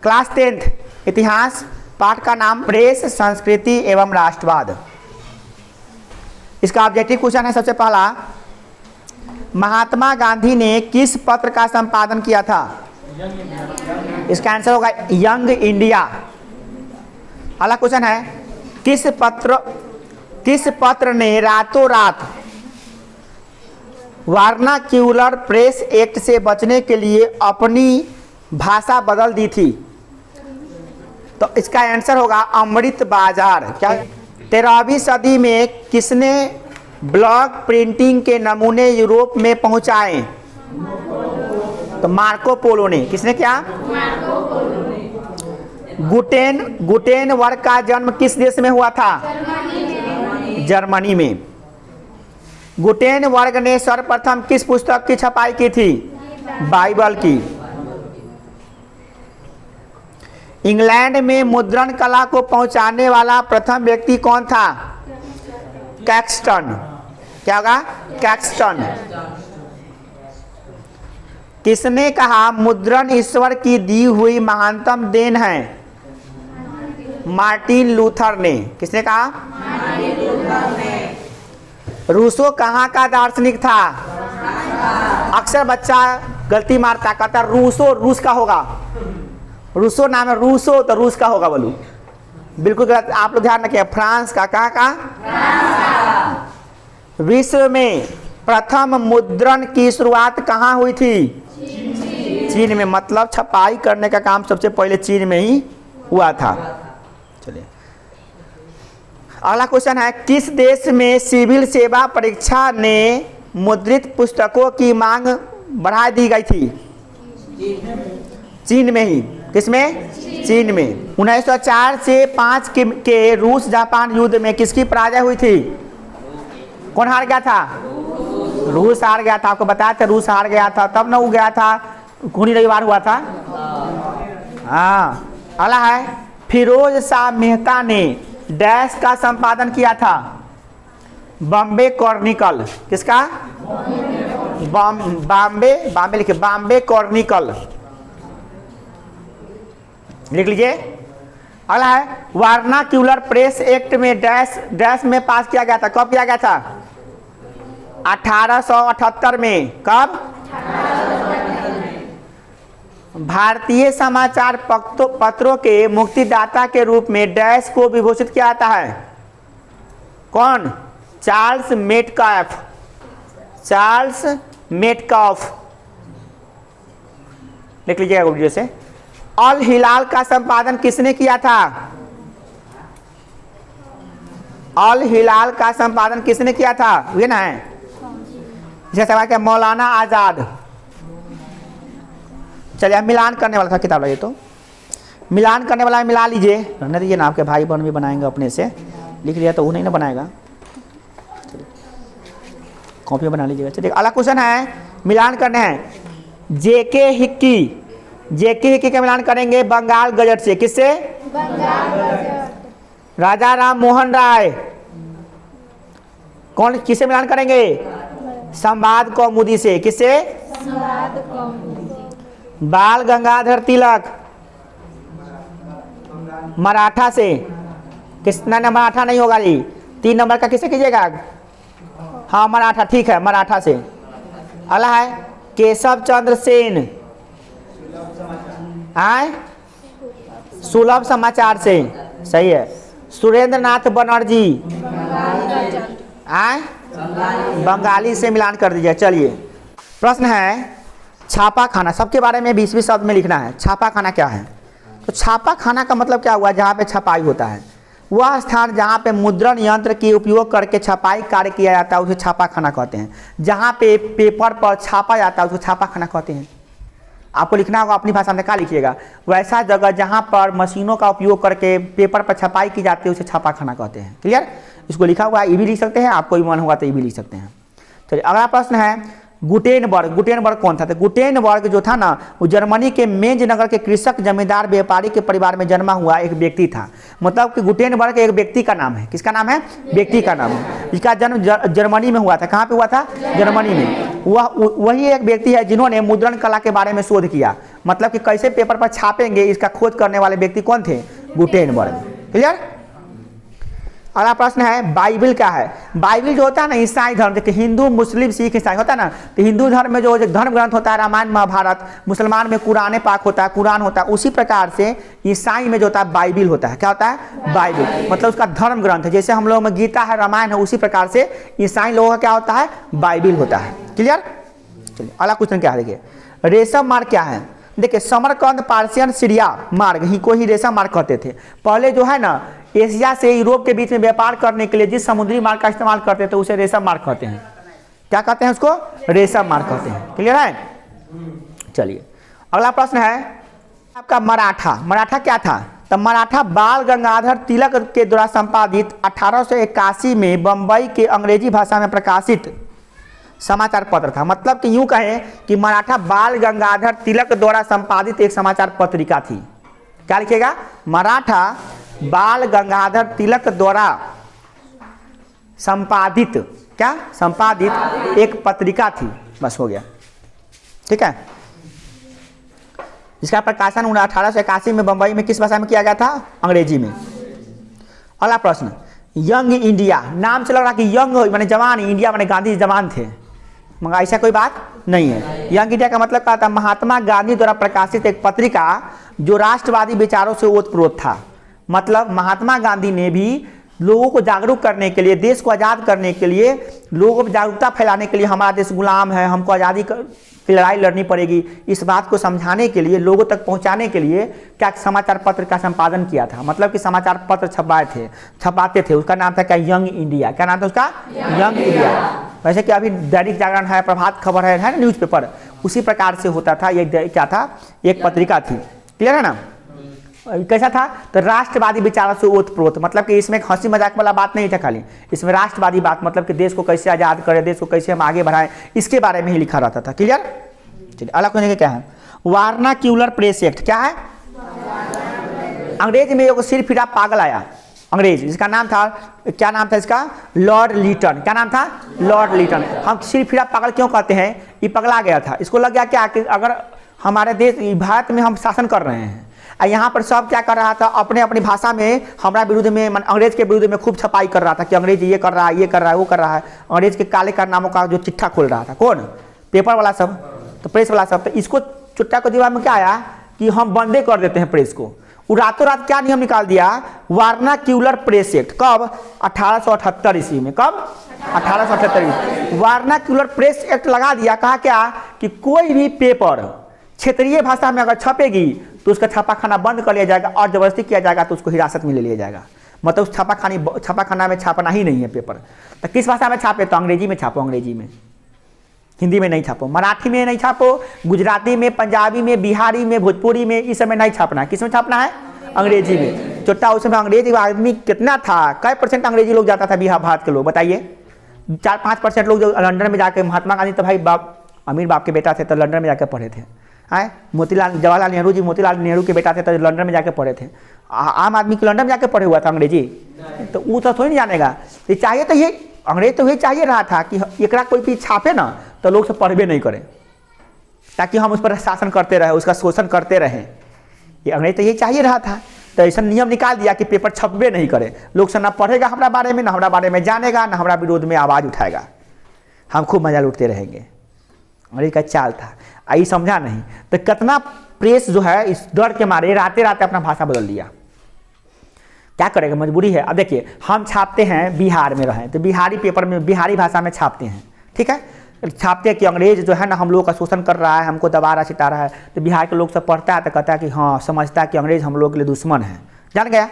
Class 10th इतिहास, पाठ का नाम प्रेस, संस्कृति एवं राष्ट्रवाद। इसका ऑब्जेक्टिव क्वेश्चन है सबसे पहला, महात्मा गांधी ने किस पत्र का संपादन किया था? इसका आंसर होगा यंग इंडिया। अगला क्वेश्चन है, किस पत्र ने रातों रात वर्नाक्यूलर प्रेस एक्ट से बचने के लिए अपनी भाषा बदल दी थी? तो इसका आंसर होगा अमृत बाजार। क्या 13वीं सदी में किसने ब्लॉक प्रिंटिंग के नमूने यूरोप में पहुंचाए? तो मार्को पोलो ने। किसने क्या? गुटेनबर्ग का जन्म किस देश में हुआ था? जर्मनी में। गुटेनबर्ग ने सर्वप्रथम किस पुस्तक की छपाई की थी? बाइबल की। इंग्लैंड में मुद्रण कला को पहुंचाने वाला प्रथम व्यक्ति कौन था? कैक्सटन। क्या होगा? कैक्सटन। किसने कहा मुद्रण ईश्वर की दी हुई महानतम देन है? मार्टिन लूथर ने। किसने कहा? रूसो कहाँ का दार्शनिक था? अक्सर बच्चा गलती मारता, कहता रूसो रूस का होगा। रूसो नाम है, रूसो तो रूस का होगा। बोलू बिल्कुल गलत। आप लोग ध्यान रखिए, फ्रांस का। कहाँ का? विश्व में प्रथम मुद्रण की शुरुआत कहाँ हुई थी? चीन में। मतलब छपाई करने का काम सबसे पहले चीन में ही हुआ था। चलिए अगला क्वेश्चन है, किस देश में सिविल सेवा परीक्षा ने मुद्रित पुस्तकों की मांग बढ़ा दी गई थी? चीन में ही। किसमें? चीन में। 1904 से 5 के रूस जापान युद्ध में किसकी पराजय हुई थी? कौन हार गया था? रूस हार गया था। आपको बताया था रूस हार गया था, तब ना वो गया था, खूनी रविवार हुआ था। हाँ। अगला है, फिरोज शाह मेहता ने डैश का संपादन किया था? बॉम्बे क्रॉनिकल। किसका? बॉम्बे लिखे, बॉम्बे क्रॉनिकल लिख लीजिए। अगला है, वर्नाक्यूलर प्रेस एक्ट में डैश में पास किया गया था? कब किया गया था? 1878 में। कब? भारतीय समाचार पत्रों के मुक्तिदाता के रूप में डैश को विभूषित किया जाता है? कौन? Charles Metcalfe. चार्ल्स मेटकाफ लिख लीजिएगा वीडियो से। अल हिलाल का संपादन किसने किया था? अल हिलाल का संपादन किसने किया था? ये ना है, जैसे सवाल क्या? मौलाना आजाद। चलिए मिलान करने वाला था किताब, ये तो मिलान करने वाला है, मिला लीजिए। रहने दीजिए ना, आपके भाई बहन भी बनाएंगे अपने से। लिख लिया तो वो नहीं ना बनाएगा, कॉपी बना लीजिएगा। चलिए अगला क्वेश्चन है, मिलान करने हैं। जेके हिक्की का मिलान करेंगे बंगाल गजट से। किससे? राजा राम मोहन राय। कौन? किससे मिलान करेंगे? संवाद कौमुदी से। किससे? बाल गंगाधर तिलक मराठा से। कितना नंबर? मराठा नहीं होगा जी, 3 नंबर का किससे कीजिएगा? हाँ मराठा, ठीक है, मराठा से। अगला है, केशव चंद्र सेन। आए सुलभ समाचार से। सही है। सुरेंद्र नाथ बनर्जी। आए बंगाली से मिलान कर दीजिए। चलिए प्रश्न है, छापा खाना। सबके बारे में 20-20 शब्द में लिखना है। छापा खाना क्या है? तो छापा खाना का मतलब क्या हुआ? जहाँ पे छपाई होता है, वह स्थान जहाँ पे मुद्रण यंत्र की उपयोग करके छपाई कार्य किया जाता है उसे छापा खाना कहते हैं। जहाँ पे पेपर पर छापा जाता है उसको छापा खाना कहते हैं। आपको लिखना होगा अपनी भाषा में, क्या लिखिएगा? वैसा जगह जहाँ पर मशीनों का उपयोग करके पेपर पर छपाई की जाती है उसे छापा खाना कहते हैं। क्लियर? इसको लिखा हुआ है, ये भी लिख सकते हैं, आपको भी मन होगा तो ये भी लिख सकते हैं। चलिए अगला प्रश्न है, गुटेनबर्ग कौन था? तो गुटेनबर्ग जो था ना, वो जर्मनी के मेंज नगर के कृषक जमींदार व्यापारी के परिवार में जन्मा हुआ एक व्यक्ति था। मतलब कि गुटेनबर्ग एक व्यक्ति का नाम है। किसका नाम है? व्यक्ति का नाम है। इसका जन्म जर्मनी में हुआ था। कहाँ पे हुआ था? जर्मनी में। वही एक व्यक्ति है जिन्होंने मुद्रण कला के बारे में शोध किया। मतलब कि कैसे पेपर पर छापेंगे, इसका खोज करने वाले व्यक्ति कौन थे? गुटेनबर्ग। क्लियर। अगला प्रश्न है बाइबिल क्या है? बाइबिल जो होता है ना ईसाई धर्म, देखिए हिंदू मुस्लिम सिख ईसाई होता है ना, तो हिंदू धर्म में जो धर्म ग्रंथ होता है रामायण महाभारत, मुसलमान में कुरान पाक होता है, कुरान होता है, उसी प्रकार से ईसाई में जो होता है बाइबिल होता है। क्या होता है? बाइबिल, मतलब उसका धर्म ग्रंथ है। जैसे हम लोगों में गीता है, रामायण है, उसी प्रकार से ईसाई लोगों का क्या होता है? बाइबिल होता है। क्लियर। चलिए अगला क्वेश्चन क्या है, देखिए रेशम मार्ग क्या है? देखिए समरकंद, पार्सियन, सीरिया मार्ग ही को ही रेशम मार्ग कहते थे। पहले जो है ना एशिया से यूरोप के बीच में व्यापार करने के लिए जिस समुद्री मार्ग का इस्तेमाल करते थे उसे रेशम मार्ग कहते हैं। क्या कहते हैं उसको? रेशम मार्ग कहते हैं। क्लियर है। चलिए अगला प्रश्न है आपका मराठा। मराठा क्या था? तो मराठा बाल गंगाधर तिलक के द्वारा संपादित 1881 में बंबई के अंग्रेजी भाषा में प्रकाशित समाचार पत्र था। मतलब कि यूं कहें कि मराठा बाल गंगाधर तिलक द्वारा संपादित एक समाचार पत्रिका थी। क्या लिखिएगा? मराठा बाल गंगाधर तिलक द्वारा संपादित, क्या संपादित एक पत्रिका थी। बस हो गया। ठीक है। जिसका प्रकाशन 1881 में बंबई में किस भाषा में किया गया था? अंग्रेजी में। अगला प्रश्न यंग इंडिया, नाम से लग रहा कि यंग माने जवान, इंडिया माने गांधी जवान थे, मगर ऐसा कोई बात नहीं है। यंग इंडिया का मतलब क्या था? महात्मा गांधी द्वारा प्रकाशित एक पत्रिका जो राष्ट्रवादी विचारों से ओतप्रोत था। मतलब महात्मा गांधी ने भी लोगों को जागरूक करने के लिए, देश को आज़ाद करने के लिए, लोगों को जागरूकता फैलाने के लिए, हमारा देश गुलाम है, हमको आज़ादी की लड़ाई लड़नी पड़ेगी, इस बात को समझाने के लिए, लोगों तक पहुंचाने के लिए क्या समाचार पत्र का संपादन किया था। मतलब कि समाचार पत्र छपाते थे। उसका नाम था क्या? Young India. क्या नाम था उसका? Young India. वैसे कि अभी दैनिक जागरण है, प्रभात खबर है ना, न्यूज़पेपर, उसी प्रकार से होता था। ये क्या था? एक पत्रिका थी। क्लियर है ना। कैसा था? तो राष्ट्रवादी विचारों से ओतप्रोत, मतलब कि इसमें हंसी मजाक वाला बात नहीं था खाली, इसमें राष्ट्रवादी बात, मतलब कि देश को कैसे आज़ाद करें, देश को कैसे हम आगे बढ़ाएं, इसके बारे में ही लिखा रहता था। क्लियर। चलिए अगला क्वेश्चन क्या है? वार्नाक्यूलर प्रेस एक्ट क्या है? अंग्रेज में एक सिर फिरा पागल आया अंग्रेज, जिसका नाम था, क्या नाम था इसका? Lord Lytton. क्या नाम था? Lord Lytton. हम सिर फिरा पागल क्यों कहते हैं? ये पगला गया था। इसको लग गया क्या कि अगर हमारे देश भारत में हम शासन कर रहे हैं, यहाँ पर सब क्या कर रहा था? अपने अपनी भाषा में हमारा विरुद्ध में, अंग्रेज के विरुद्ध में खूब छपाई कर रहा था कि अंग्रेज ये कर रहा है, ये कर रहा है, वो कर रहा है। अंग्रेज के काले कारनामों का जो चिट्ठा खोल रहा था। कौन? पेपर वाला सब, तो प्रेस वाला सब। तो इसको चुट्टा को दिमाग में क्या आया कि हम बंदे कर देते हैं प्रेस को। वो रातों रात क्या नियम निकाल दिया? वार्नाक्यूलर प्रेस एक्ट। कब? 1878 ईस्वी में। कब? 1878 ईस्वी। वार्नाक्यूलर प्रेस एक्ट लगा दिया। कहा क्या कि कोई भी पेपर क्षेत्रीय भाषा में अगर छपेगी तो उसका छापाखाना बंद कर लिया जाएगा और जबरदस्ती किया जाएगा तो उसको हिरासत में ले लिया जाएगा। मतलब उस छापाखाना में छापना ही नहीं है पेपर। तो किस भाषा में छापे? तो अंग्रेजी में छापो, अंग्रेजी में, हिंदी में नहीं छापो, मराठी में नहीं छापो, गुजराती में, पंजाबी में, बिहारी में, भोजपुरी में, इस समय नहीं छापना है। किस में छापना है? अंग्रेजी में। छोटा उस समय अंग्रेजी आदमी कितना था? कै % अंग्रेजी लोग जाता था बिहार भारत के लोग? बताइए। 4-5% लोग जो लंदन में जाके, महात्मा गांधी तो भाई बाप अमीर बाप के बेटा थे तो लंदन में जाकर पढ़े थे। आए मोतीलाल जवाहरलाल नेहरू जी मोतीलाल नेहरू के बेटा थे तो लंदन में जाके पढ़े थे। आम आदमी को लंदन में जाके पढ़े हुआ था अंग्रेजी, तो वो तो थोड़ी नहीं जानेगा। ये चाहिए तो ये अंग्रेज तो ये चाहिए रहा था कि एकरा कोई भी छापे ना तो लोग सब पढ़बे नहीं करें, ताकि हम उस पर शासन करते रहे, उसका शोषण करते रहें। ये अंग्रेज तो ये चाहिए रहा था। तो ऐसा नियम निकाल दिया कि पेपर छपबे नहीं करे, लोग सब ना पढ़ेगा हमारा बारे में, ना हमारा बारे में जानेगा, ना हमारा विरोध में आवाज़ उठाएगा, हम खूब मजा लूटते रहेंगे। अंग्रेज का चाल था। आई समझा नहीं तो कितना प्रेस जो है इस डर के मारे राते राते अपना भाषा बदल दिया। क्या करेगा, मजबूरी है। अब देखिए हम छापते हैं, बिहार में रहें तो बिहारी पेपर में बिहारी भाषा में छापते हैं। ठीक है, छापते हैं कि अंग्रेज जो है ना हम लोग का शोषण कर रहा है, हमको दबा रहा सिटा रहा है। तो बिहार के लोग सब पढ़ता है तो कहता है कि हाँ, समझता है कि अंग्रेज हम लोग के लिए दुश्मन है। जान गया।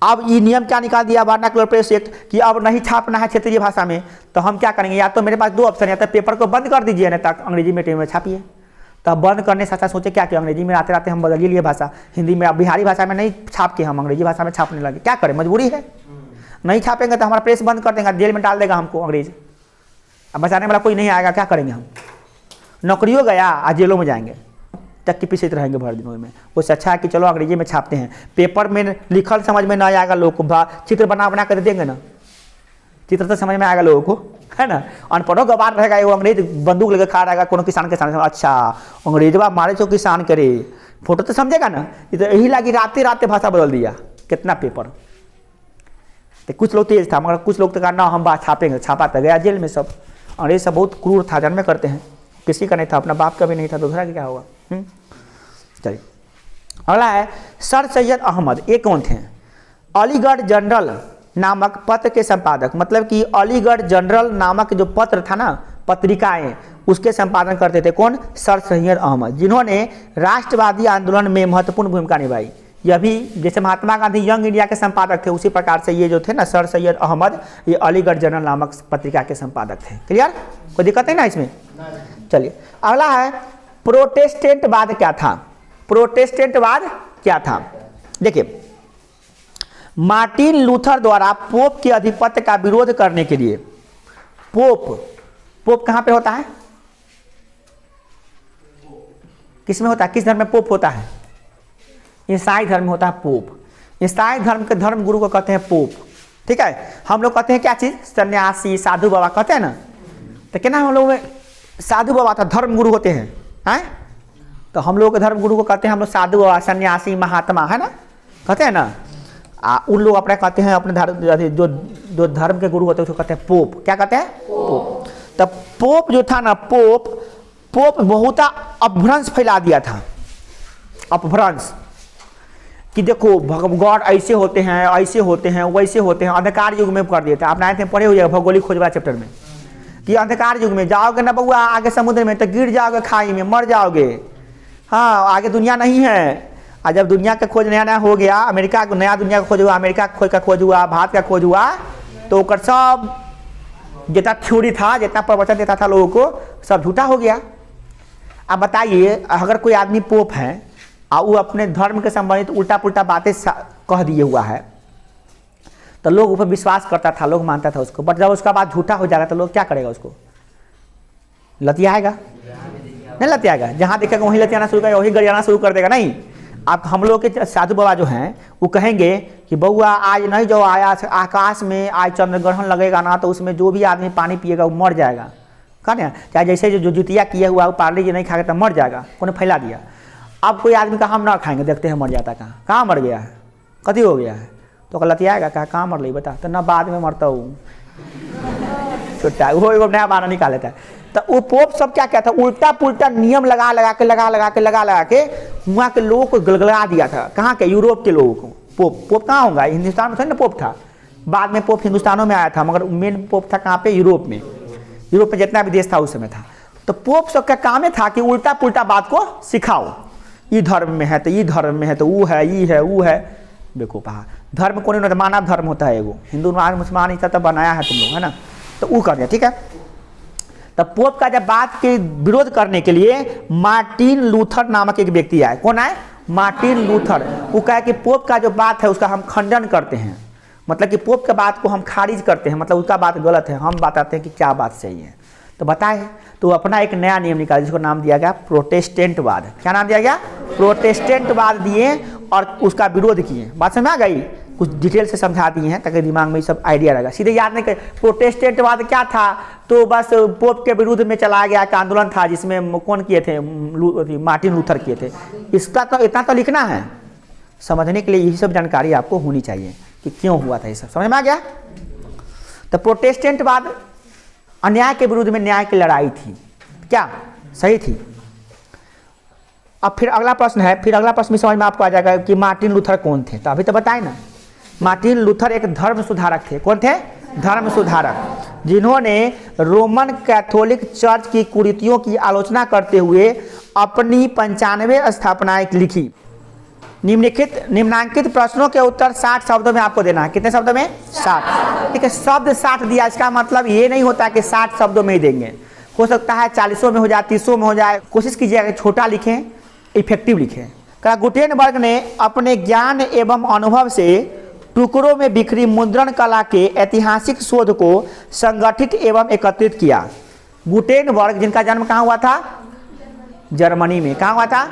अब ये नियम क्या निकाल दिया वार्नाक्यूलर प्रेस एक्ट कि अब नहीं छापना है क्षेत्रीय भाषा में। तो हम क्या करेंगे, या तो मेरे पास 2 ऑप्शन, या तो पेपर को बंद कर दीजिए, ना तक अंग्रेजी मीडियम में छापिए। तो बंद करने से अच्छा सोचे क्या कि अंग्रेजी में आते आते हम बदल ही लिए भाषा, हिंदी में, अब बिहारी भाषा में नहीं छाप के हम अंग्रेजी भाषा में छापने लगे। क्या करें, मजबूरी है। नहीं छापेंगे तो हमारा प्रेस बंद कर देगा, जेल में डाल देगा हमको अंग्रेज। अब बचाने वाला कोई नहीं आएगा, क्या करेंगे हम? नौकरियों गया, आज जेलों में जाएंगे, टक्की पीछे रहेंगे भर दिनों में। उससे अच्छा है कि चलो अंग्रेजी में छापते हैं, पेपर में लिखल समझ में नहीं आएगा, लोग को चित्र बना कर देंगे ना, चित्र तो समझ में आएगा लोगों को, है ना। अनपढ़ों का बात रहेगा, वो अंग्रेज बंदूक लेकर खड़ा रहेगा कोनो किसान के सामने, अच्छा अंग्रेजवा मारे तो किसान करे, फोटो तो समझेगा ना। ये तो यही लगी राते राते भाषा बदल दिया कितना पेपर। तो कुछ लोग तेज था, मगर कुछ लोग तो कहा ना हम बात छापेंगे, छापा तो गया जेल में सब। अंग्रेज सब बहुत क्रूर था, जन्मे करते हैं, किसी का नहीं था, अपना बाप का भी नहीं था, दूसरा का क्या होगा। चलिए अगला है सर सैयद अहमद, ये कौन थे? अलीगढ़ जनरल नामक पत्र के संपादक, मतलब कि अलीगढ़ जनरल नामक जो पत्र था ना, पत्रिकाएं, उसके संपादन करते थे कौन? सर सैयद अहमद, जिन्होंने राष्ट्रवादी आंदोलन में महत्वपूर्ण भूमिका निभाई। यह भी जैसे महात्मा गांधी यंग इंडिया के संपादक थे, उसी प्रकार से ये जो थे ना सर सैयद अहमद, ये अलीगढ़ जनरल नामक पत्रिका के संपादक थे। क्लियर, कोई दिक्कत है ना इसमें? चलिए अगला है प्रोटेस्टेंटवाद क्या था? प्रोटेस्टेंटवाद क्या था? देखिए, मार्टिन लूथर द्वारा पोप के आधिपत्य का विरोध करने के लिए, पोप कहां पे होता है? किस में होता है? किस धर्म में पोप होता है? ईसाई धर्म में होता है पोप। ईसाई धर्म के धर्म गुरु को कहते हैं पोप, ठीक है। हम लोग कहते हैं क्या चीज? सन्यासी, साधु बाबा कहते हैं ना। तो क्या नाम हम लोग में साधु बाबा था, धर्म गुरु होते हैं, तो हम लोग के धर्म गुरु को कहते हैं हम लोग साधु बाबा, सन्यासी, महात्मा, है ना, कहते हैं ना। उन लोग अपने कहते हैं अपने धर्म, जो धर्म के गुरु होते हैं उसको कहते हैं पोप। क्या कहते हैं? पोप। तब पोप जो था ना, पोप बहुत अपभ्रंश फैला दिया था, अपभ्रंश, कि देखो गॉड ऐसे होते हैं, ऐसे होते हैं, वैसे होते हैं। अंधकार युग में कर दिया था, आप आए पढ़े हुए भौगोलिक खोज वाला चैप्टर में, कि अंधकार युग में जाओगे ना बउआ आगे समुद्र में तो गिर जाओगे, खाई में मर जाओगे। हाँ, आगे दुनिया नहीं है। और जब दुनिया का खोज नया हो गया, अमेरिका को नया दुनिया का खोज हुआ, अमेरिका का खोज हुआ, भारत का खोज हुआ, तो सब जितना थ्योरी था, जितना प्रवचन देता था लोगों को, सब झूठा हो गया। अब बताइए, अगर कोई आदमी पोप है और वो अपने धर्म के संबंधित उल्टा पुल्टा बातें कह दिए हुआ है, तो लोग उस पर विश्वास करता था, लोग मानता था उसको। बट जब उसका बात झूठा हो जाएगा तो लोग क्या करेगा? उसको लतियाएगा? नहीं लतियाएगा, जहाँ देखेगा वहीं लतियाना शुरू करेगा, वहीं गरियाना शुरू कर देगा। नहीं, आप हम लोग के साधु बाबा जो हैं वो कहेंगे कि बउआ आज नहीं जो आया आकाश में आज चंद्र ग्रहण लगेगा ना, तो उसमें जो भी आदमी पानी पिएगा वो मर जाएगा। कहना चाहे जैसे जो जुतिया किया हुआ वो पार्ले जी नहीं खाएगा तो मर जाएगा, उन्हें फैला दिया। अब कोई आदमी कहा हम ना खाएंगे, देखते हैं मर जाता, कहाँ मर गया है, कथी हो गया है, तो लतियाएगा, कहाँ मर ली बता, तो ना बाद में मरता हूँ, छुट्टा वो एगो नया बहाना निकाल लेता है। तो वो पोप सब क्या क्या था, उल्टा पुल्टा नियम लगा लगा के वहाँ के लोगों को गलगला दिया था। कहाँ के? यूरोप के लोगों को। पोप कहाँ होगा? हिंदुस्तान में था ना पोप था, बाद में पोप हिंदुस्तानों में आया था, मगर मेन पोप था कहाँ पे? यूरोप में। यूरोप में जितना भी देश था उस समय था। तो पोप सब का काम था कि उल्टा पुल्टा बात को सिखाओ, ये धर्म में है तो ये धर्म में है तो वो है, ये है वो है। देखो पहा धर्म को नहीं, मानव धर्म होता है एगो, हिंदू मुसलमान इस तरह बनाया है तुम लोग, है ना, तो वो कर दिया, ठीक है। तब पोप का जब बात के विरोध करने के लिए मार्टिन लूथर नामक एक व्यक्ति आए। कौन आए? Martin Luther. वो कहे कि पोप का जो बात है उसका हम खंडन करते हैं, मतलब कि पोप के बात को हम खारिज करते हैं, मतलब उसका बात गलत है, हम बताते हैं कि क्या बात सही है। तो बताए तो अपना एक नया नियम निकाला जिसको नाम दिया गया प्रोटेस्टेंटवाद। क्या नाम दिया गया? प्रोटेस्टेंटवाद दिए और उसका विरोध किए। बात समझ आ गई? कुछ डिटेल से समझा दिए हैं ताकि दिमाग में सब आइडिया रहेगा, सीधे याद नहीं कर। प्रोटेस्टेंटवाद क्या था? तो बस पोप के विरुद्ध में चला गया एक आंदोलन था जिसमें कौन किए थे? मार्टिन लूथर किए थे। इसका तो इतना तो लिखना है, समझने के लिए यही सब जानकारी आपको होनी चाहिए कि क्यों हुआ था ये सब। समझ में आ गया? तो प्रोटेस्टेंटवाद अन्याय के विरुद्ध में न्याय की लड़ाई थी, क्या सही थी? अब फिर अगला प्रश्न है, फिर अगला प्रश्न भी समझ में आपको आ जाएगा कि मार्टिन लूथर कौन थे। तो अभी तो बताए ना, मार्टिन लूथर एक धर्म सुधारक थे। कौन थे? धर्म सुधारक, जिन्होंने रोमन कैथोलिक चर्च की कुरीतियों की आलोचना करते हुए अपनी 95 स्थापनाएं लिखी। निम्नांकित प्रश्नों के उत्तर 60 शब्दों में आपको देना है। कितने शब्दों में? 60। ठीक है, शब्द 60 दिया, इसका मतलब ये नहीं होता कि 60 शब्दों में ही देंगे, हो सकता है 40 में हो जाए, 30 में हो जाए। कोशिश कीजिएगा छोटा लिखें, इफेक्टिव लिखें। गुटेनबर्ग ने अपने ज्ञान एवं अनुभव से टुकड़ों में बिखरी मुद्रण कला के ऐतिहासिक शोध को संगठित एवं एकत्रित किया। गुटेनबर्ग जिनका जन्म कहाँ हुआ था? जर्मनी में। कहाँ हुआ था?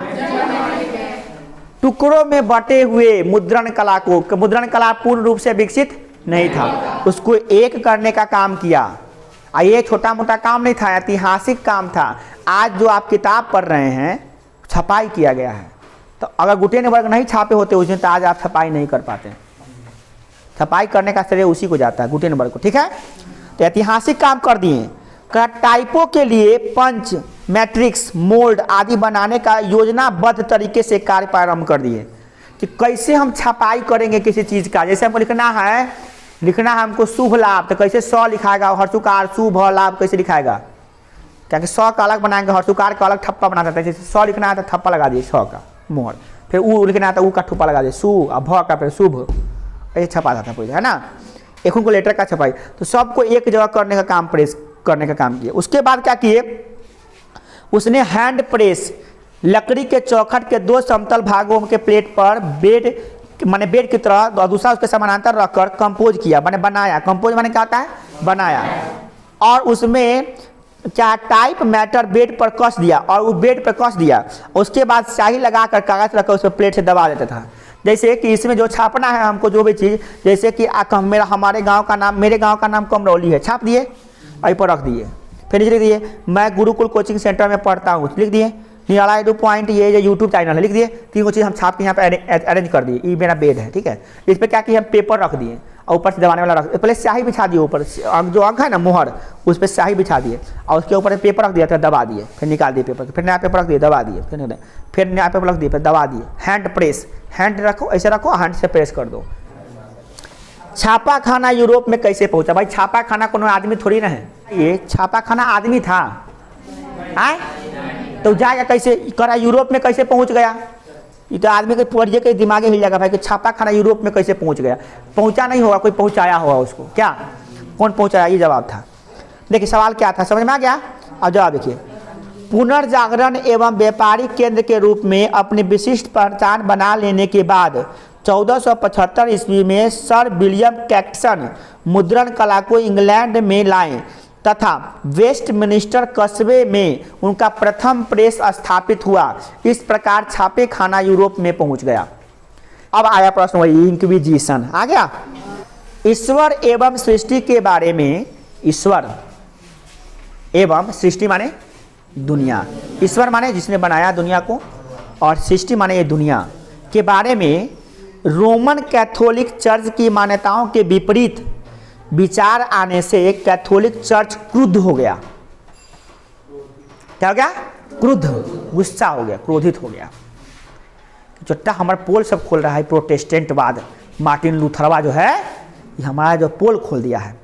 टुकड़ों में बटे हुए मुद्रण कला को, मुद्रण कला पूर्ण रूप से विकसित नहीं था, उसको एक करने का काम किया। ये छोटा मोटा काम नहीं था, ऐतिहासिक काम था। आज जो आप किताब पढ़ रहे हैं छपाई किया गया है, तो अगर गुटेनबर्ग नहीं छापे होते उस दिन तो आज आप छपाई नहीं कर पाते। छपाई करने का श्रेय उसी को जाता है, गुटेनबर्ग को, ठीक है। तो ऐतिहासिक काम कर दिए। टाइपों के लिए पंच, मैट्रिक्स, मोल्ड आदि बनाने का योजनाबद्ध तरीके से कार्य प्रारंभ कर दिए कि कैसे हम छपाई करेंगे किसी चीज़ का। जैसे हमको लिखना है हमको शुभ लाभ, तो कैसे 100 लिखाएगा, हर्षुकार शुभ लाभ कैसे लिखाएगा, क्या कि 100 का अलग बनाएंगे, हर्षुकार का अलग ठप्पा बनाता था। जैसे 100 लिखना है तो ठप्पा लगा दिए 100 का मोहर, फिर ऊ लिखना है तो ऊ का ठप्पा लगा दिए सु, और भ का फिर शुभ, ऐसे छपा था पहले, है ना। एक उनको लेटर का छपाई, तो सबको एक जगह करने का काम, प्रेस करने का काम किया। उसके बाद क्या किए, उसने हैंड प्रेस, लकड़ी के चौखट के 2 समतल भागों के प्लेट पर बेड की तरह और दूसरा उसके समानांतर रखकर कंपोज किया, माने बनाया। कंपोज माने क्या होता है, बनाया। और उसमें क्या टाइप मैटर बेड पर कस दिया, और वो बेड पर कस दिया। उसके बाद स्याही लगाकर कागज रखकर उस पर प्लेट से दबा देता था। जैसे कि इसमें जो छापना है हमको, जो भी चीज़, जैसे कि हमारे गांव का नाम, मेरे गांव का नाम कमरौली है, छाप दिए और पर रख दिए। फिर नीचे लिख दिए मैं गुरुकुल कोचिंग सेंटर में पढ़ता हूँ, लिख दिए। निराला एडू पॉइंट ये जो यूट्यूब चैनल है, लिख दिए। 3 चीज़ हम छाप के यहाँ पे अरेंज कर दिए। ये मेरा बेड है, ठीक है। इस पर क्या किया, हम पेपर रख दिए और ऊपर से दबाने वाला रख, पहले स्याही बिछा दिए, ऊपर जो अंक है ना मोहर, उस पर स्याही बिछा दिए और उसके ऊपर पेपर रख दिया था, दबा दिए, फिर निकाल दिए पेपर, फिर नया पेपर रख दिए, दबा दिए, फिर नया पेपर रख दिए, फिर दबा दिए। हैंड प्रेस, हैंड रखो, ऐसे रखो, हैंड से प्रेस कर दो। छापा खाना यूरोप में कैसे पहुंचा? भाई छापा खाना कोनो आदमी थोड़ी ना है, ये छापा खाना आदमी था। आए तो जाएगा कैसे, करा यूरोप में कैसे पहुंच गया? ये तो आदमी के पढ़िए के दिमाग हिल जाएगा भाई कि छापा खाना यूरोप में कैसे पहुंच गया। पहुंचा नहीं होगा, कोई पहुंचाया होगा उसको। क्या, कौन पहुंचाया? ये जवाब था। देखिए सवाल क्या था, समझ में आ गया? और जवाब देखिए, पुनर्जागरण एवं व्यापारिक केंद्र के रूप में अपनी विशिष्ट पहचान बना लेने के बाद 1475 ईस्वी में सर विलियम कैक्सन मुद्रण कला को इंग्लैंड में लाए तथा वेस्टमिनिस्टर कस्बे में उनका प्रथम प्रेस स्थापित हुआ। इस प्रकार छापे खाना यूरोप में पहुंच गया। अब आया प्रश्न वही, इंक्विजिशन आ गया। ईश्वर एवं सृष्टि के बारे में, ईश्वर एवं सृष्टि माने दुनिया, ईश्वर माने जिसने बनाया दुनिया को, और सृष्टि माने ये दुनिया के बारे में रोमन कैथोलिक चर्च की मान्यताओं के विपरीत विचार आने से कैथोलिक चर्च क्रुद्ध हो गया। क्या हो गया? क्रुद्ध, गुस्सा हो गया, क्रोधित हो गया। चट्टा हमारा पोल सब खोल रहा है, प्रोटेस्टेंटवाद, मार्टिन लूथरवा जो है ये हमारा जो पोल खोल दिया है,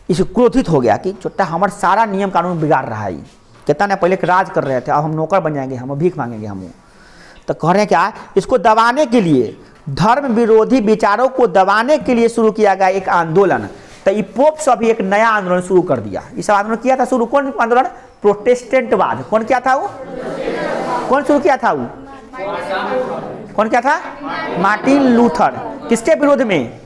इसे क्रोधित हो गया कि चट्टा हमारा सारा नियम कानून बिगाड़ रहा है। कितना ने पहले राज कर रहे थे, अब हम नौकर बन जाएंगे, हम भीख मांगेंगे हम। तो कह रहे हैं क्या, इसको दबाने के लिए, धर्म विरोधी विचारों को दबाने के लिए शुरू किया गया एक आंदोलन। तो ये पोप सब एक नया आंदोलन शुरू कर दिया। इस आंदोलन किया था शुरू, कौन आंदोलन? प्रोटेस्टेंटवाद। कौन किया था वो? कौन शुरू किया था वो? कौन किया था? Martin Luther. किसके विरोध में?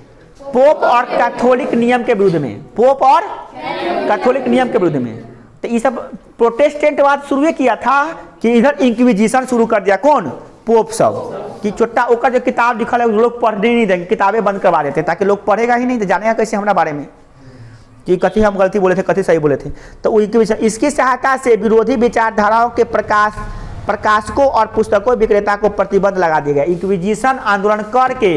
पोप और कैथोलिक नियम के विरुद्ध में, पोप और कैथोलिक नियम के विरुद्ध में। तो ये सब प्रोटेस्टेंटवाद शुरू किया था कि इधर इंक्विजिशन शुरू कर दिया। कौन? पोप सब। कि छोटा ओकर जो किताब लिखल है लोग पढ़ने नहीं देंगे, किताबें बंद करवा देते ताकि लोग पढ़ेगा ही नहीं तो जानेगा कैसे हमारा बारे में कि कथी हम गलती बोले थे, कथी सही बोले थे। तो इसकी सहायता से विरोधी विचारधाराओं के प्रकाशकों और पुस्तकों विक्रेता को प्रतिबंध लगा दिया गया। इंक्विजिशन आंदोलन करके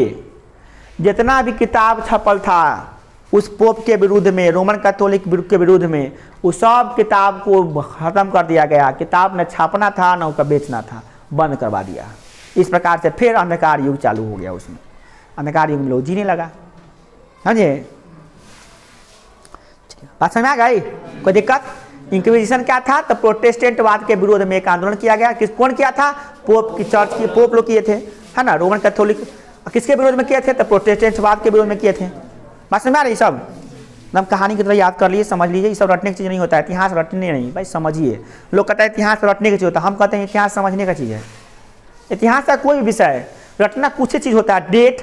जितना भी किताब छपल था उस पोप के विरुद्ध में, रोमन कैथोलिक के विरुद्ध में, उस सब किताब को खत्म कर दिया गया। किताब न छापना था न उसका बेचना था, बंद करवा दिया। इस प्रकार से फिर अंधकार युग चालू हो गया। उसमें अंधकार युग में लोग जीने लगा। हाँ जी, बात समझ में आ गई? कोई दिक्कत? इंक्विजिशन क्या था? तो प्रोटेस्टेंटवाद के विरोध में एक आंदोलन किया गया। कौन किया था? पोप की चर्च की, पोप लोग किए थे, है ना। रोमन कैथोलिक किसके विरोध में किए थे? तो प्रोटेस्टेंटवाद के विरोध में किए थे। बात समझ में आ रही? सब एकदम कहानी की तरह याद कर लिए, समझ लीजिए। ये सब रटने की चीज़ नहीं होता है, इतिहास रटने नहीं भाई, समझिए। लोग कहते हैं इतिहास रटने की चीज़ होता है, हम कहते हैं इतिहास समझने का चीज़ है। इतिहास का कोई विषय रटना कुछ चीज़ होता है। डेट,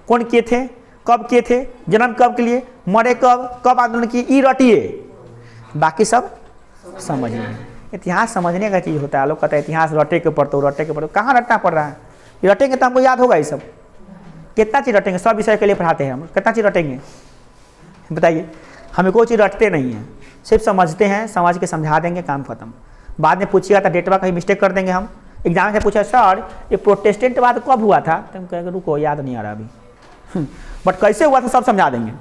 कौन किए थे, कब किए थे, जन्म कब के लिए, मरे कब, कब आंदोलन किए, ये रटिए, बाकी सब समझिए। इतिहास समझने का चीज़ होता है। लोग कहते हैं इतिहास रटे के पढ़ते हो, रटे के पढ़ते हो। कहाँ रटना पड़ रहा है? रटेंगे तो हमको याद होगा ये सब। कितना चीज़ रटेंगे? सब विषय के लिए पढ़ाते हैं हम, कितना चीज़ रटेंगे बताइए? हमें कोई चीज़ रटते नहीं हैं, सिर्फ समझते हैं, समझ के समझा देंगे, काम खत्म। बाद में पूछिएगा तो डेटवा कहीं मिस्टेक कर देंगे हम। एग्जाम से पूछा सर ये प्रोटेस्टेंट वाद कब हुआ था, तो हम कहेंगे रुको याद नहीं आ रहा अभी, बट कैसे हुआ था सब समझा देंगे,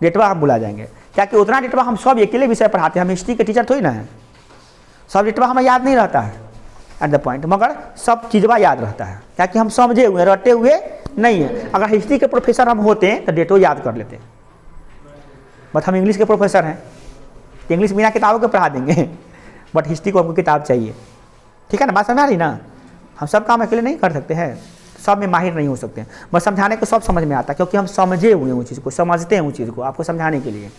डेटवा हम भुला जाएंगे। क्या कि उतना डेटवा हम सब अकेले विषय पढ़ाते हैं, हम हिस्ट्री के टीचर थोड़ी ना है, सब डेटवा हमें याद नहीं रहता है एट द पॉइंट, मगर सब चीज़वा याद रहता है, क्या कि हम समझे हुए रटे हुए नहीं है। अगर हिस्ट्री के प्रोफेसर हम होते हैं तो डेटो याद कर लेते, बट हम इंग्लिश के प्रोफेसर हैं, इंग्लिश बिना किताबों के पढ़ा देंगे, बट हिस्ट्री को हमको किताब चाहिए। ठीक है ना, बात समझ आ रही ना? हम सब काम अकेले नहीं कर सकते हैं, सब में माहिर नहीं हो सकते हैं, बस समझाने को सब समझ में आता है, क्योंकि हम समझे हुए हैं उस चीज़ को, समझते हैं उस चीज़ को आपको समझाने के लिए।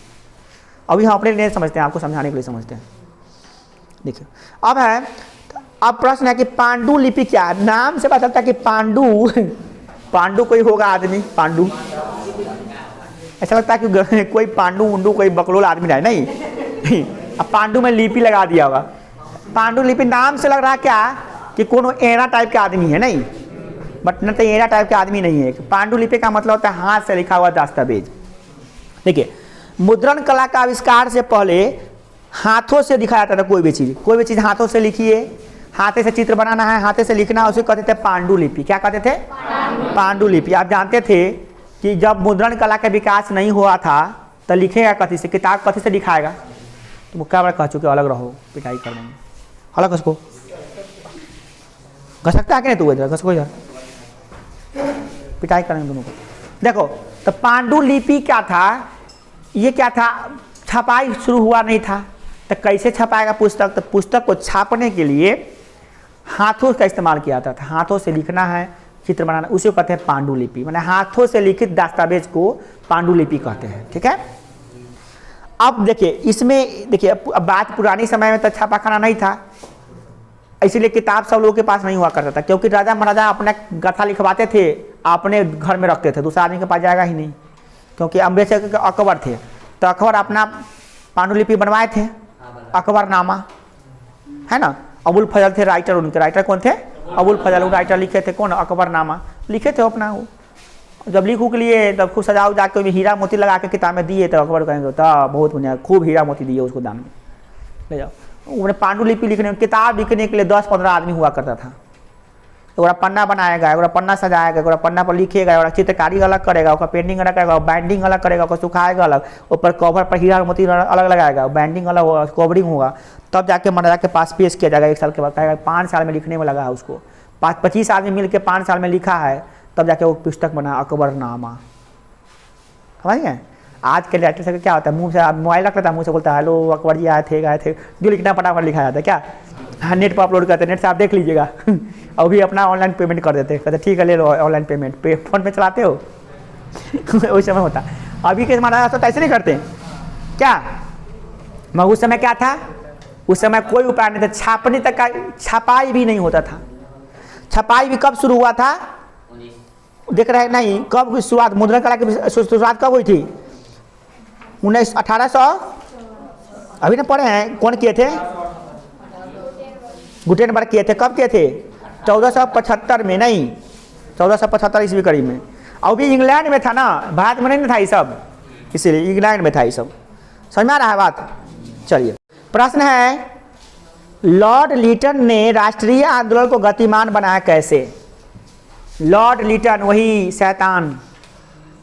अभी हम अपने लिए समझते हैं, आपको समझाने के लिए समझते हैं। देखिए अब है, अब प्रश्न है कि पांडुलिपि क्या है? नाम से पता चलता है कि पांडु कोई होगा आदमी, पांडु ऐसा लगता है कि कोई पांडु उंडू कोई बकलोल आदमी रहा है, नहीं अब पांडु में लिपि लगा दिया होगा। पांडुलिपि नाम से लग रहा क्या कि कोनो एरा टाइप के आदमी है, नहीं, बट न तो एरा टाइप के आदमी नहीं है। पांडुलिपि का मतलब होता है हाथ से लिखा हुआ दस्तावेज। देखिए मुद्रण कला का आविष्कार से पहले हाथों से लिखा जाता था, कोई भी चीज़ हाथों से लिखिए, हाथे से चित्र बनाना है, हाथे से लिखना है, उसे कहते थे पांडुलिपि। क्या कहते थे? पांडुलिपि। आप जानते थे कि जब मुद्रण कला का विकास नहीं हुआ था तो लिखेगा कथी से, किताब कथी से दिखाएगा? तो वो क्या बड़ा कह चुके अलग रहो, पिटाई कर देंगे, अलग उसको घसकता है कि नहीं, तू इधर घसको, इधर पिटाई करेंगे दोनों को। देखो तो पांडुलिपि क्या था, ये क्या था, छपाई शुरू हुआ नहीं था, तो कैसे छपाएगा पुस्तक? तो पुस्तक को छापने के लिए हाथों का इस्तेमाल किया जाता था, हाथों से लिखना है, चित्र बनाना, उसे कहते हैं पांडुलिपि, माने हाथों से लिखित दस्तावेज को पांडुलिपि कहते हैं। ठीक है, अब देखिए इसमें देखिए, अब बात पुरानी समय में तो छापाखाना नहीं था, इसीलिए किताब सब लोगों के पास नहीं हुआ करता था, क्योंकि राजा महाराजा अपने गाथा लिखवाते थे, अपने घर में रखते थे, दूसरा आदमी के पास जाएगा ही नहीं, क्योंकि अम्बेडकर अकबर थे, तो अकबर अपना पांडुलिपि बनवाए थे, अकबरनामा है ना। अबुल फजल थे राइटर, उनके राइटर कौन थे? अबुल फजल, राइटर लिखे थे कौन? अकबरनामा लिखे थे अपना। वो जब लिखू के लिए तब खूब सजा उजा के हीरा मोती लगा के किताब में दिए, तो अकबर कहेंगे तो बहुत बढ़िया, खूब हीरा मोती दिए उसको दान में, ले जाओ। उन्हें पांडुलिपि लिखने, किताब लिखने के लिए 10-15 आदमी हुआ करता था। तो पन्ना बनाएगा, पन्ना सजाएगा, पन्ना पर लिखेगा, चित्रकारी अलग करेगा, पेंटिंग अलग करेगा, बाइंडिंग अलग करेगा, सुखाएगा अलग, ऊपर कवर पर हीरा मोती अलग लगाएगा, बाइंडिंग अलग होगा, कवरिंग होगा, तब जाके महाराजा के पास पेश किया जाएगा। 1 साल के बाद कहेगा 5 साल में लिखने में लगा है उसको, 25 आदमी मिल के 5 साल में लिखा है, तब जाके वो पुस्तक बना अकबरनामा। समझ गए? आज के राइटर से क्या होता है, मुंह से मोबाइल रख लेता है, मुंह से बोलता है हेलो अकबर जी आए थे, जो लिखना फटाफट लिखा जाता है। क्या हाँ, नेट पर अपलोड करते हैं, नेट से आप देख लीजिएगा अभी अपना ऑनलाइन पेमेंट कर देते हैं, कहते ठीक है ले लो ऑनलाइन पेमेंट, फ़ोन पे चलाते हो वही समय होता। अभी के महाराज तो ऐसे नहीं करते क्या, मगर उस समय क्या था, उस समय कोई उपाय नहीं था, छापने तक का छपाई भी नहीं होता था। छपाई भी कब शुरू हुआ था देख रहे नहीं, कब शुरुआत, मुद्रण कला की शुरुआत कब हुई थी? 1800 अभी ना पढ़े हैं, कौन किए थे? गुटेनबर्ग किए थे। कब किए थे? 1475 में, नहीं 1475 ईस्वी करीब में। और भी इंग्लैंड में था ना, भारत में नहीं था ये सब, इसीलिए इंग्लैंड में था ये सब। समझ में आ रहा है बात? चलिए प्रश्न है, लॉर्ड लिटन ने राष्ट्रीय आंदोलन को गतिमान बनाया कैसे? लॉर्ड लिटन, वही शैतान